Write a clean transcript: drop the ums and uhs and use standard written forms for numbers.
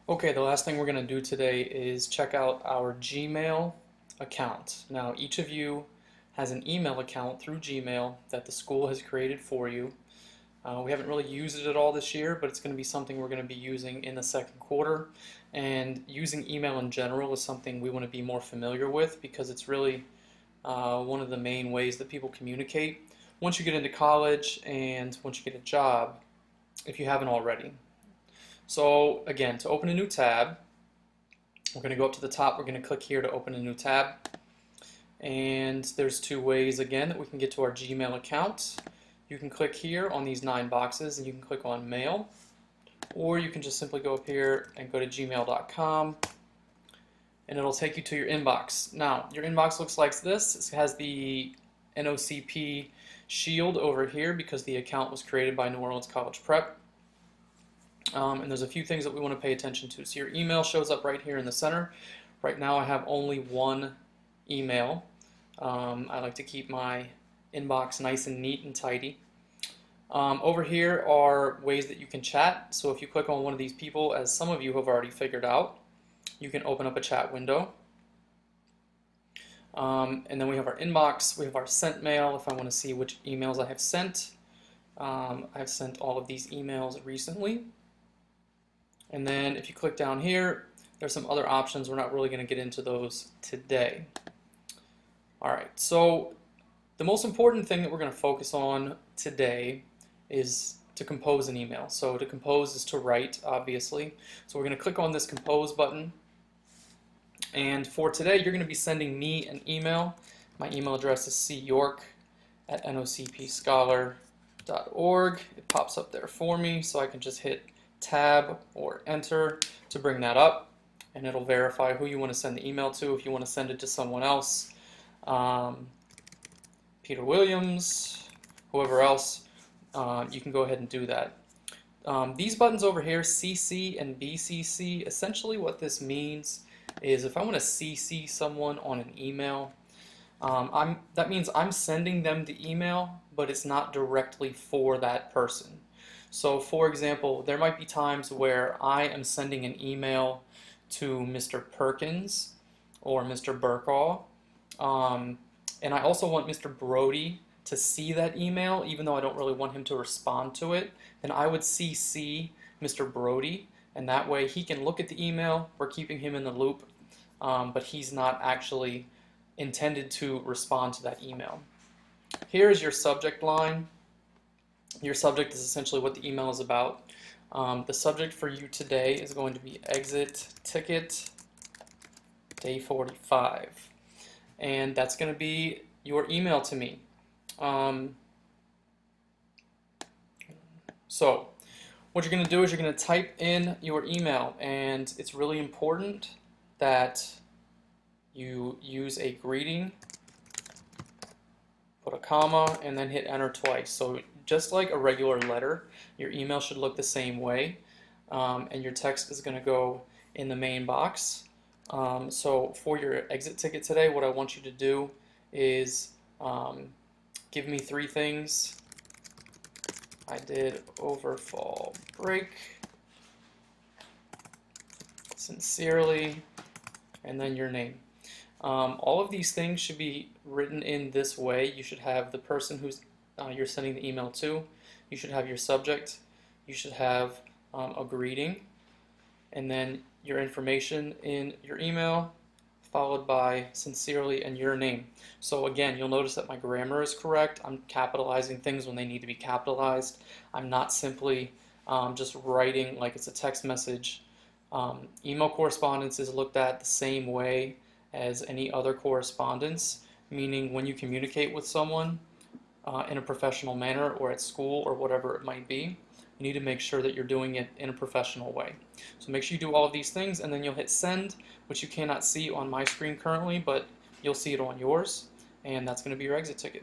Okay, the last thing we're going to do today is check out our Gmail account. Now, each of you has an email account through Gmail that the school has created for you. We haven't really used it at all this year, but it's going to be something we're going to be using in the second quarter. And using email in general is something we want to be more familiar with because it's really one of the main ways that people communicate once you get into college and once you get a job, if you haven't already. So again, to open a new tab, we're going to go up to the top. We're going to click here to open a new tab. And there's two ways again that we can get to our Gmail account. You can click here on these 9 boxes and you can click on Mail. Or you can just simply go up here and go to gmail.com and it'll take you to your inbox. Now, your inbox looks like this. It has the NOCP shield over here because the account was created by New Orleans College Prep. And there's a few things that we want to pay attention to. So your email shows up right here in the center. Right now I have only one email. I like to keep my inbox nice and neat and tidy. Over here are ways that you can chat. So if you click on one of these people, as some of you have already figured out, you can open up a chat window. And then we have our inbox, we have our sent mail if I want to see which emails I have sent. I've sent all of these emails recently. And then if you click down here, there's some other options. We're not really going to get into those today. Alright, so the most important thing that we're going to focus on today is to compose an email. So to compose is to write, obviously. So we're going to click on this compose button. And for today, you're going to be sending me an email. My email address is cyork@nocpscholar.org. It pops up there for me, so I can just hit Tab or Enter to bring that up, and it'll verify who you want to send the email to. If you want to send it to someone else, Peter Williams, whoever else, you can go ahead and do that. These buttons over here, CC and BCC, essentially what this means is if I want to CC someone on an email, that means I'm sending them the email, but it's not directly for that person. So for example, there might be times where I am sending an email to Mr. Perkins or Mr. Burkaw, and I also want Mr. Brody to see that email, even though I don't really want him to respond to it. Then I would CC Mr. Brody, and that way he can look at the email. We're keeping him in the loop, but he's not actually intended to respond to that email. Here's your subject line. Your subject is essentially what the email is about. The subject for you today is going to be exit ticket day 45. And that's going to be your email to me. So what you're going to do is you're going to type in your email, and it's really important that you use a greeting, put a comma, and then hit enter twice. So just like a regular letter, your email should look the same way, and your text is going to go in the main box. So for your exit ticket today, what I want you to do is give me 3 things I did over fall break, sincerely, and then your name. All of these things should be written in this way. You should have the person who's you're sending the email to, you should have your subject, you should have a greeting, and then your information in your email, followed by sincerely and your name. So again, you'll notice that my grammar is correct. I'm capitalizing things when they need to be capitalized. I'm not simply just writing like it's a text message. Email correspondence is looked at the same way as any other correspondence, meaning when you communicate with someone in a professional manner or at school or whatever it might be, you need to make sure that you're doing it in a professional way. So make sure you do all of these things, and then you'll hit send, which you cannot see on my screen currently, but you'll see it on yours, and that's going to be your exit ticket.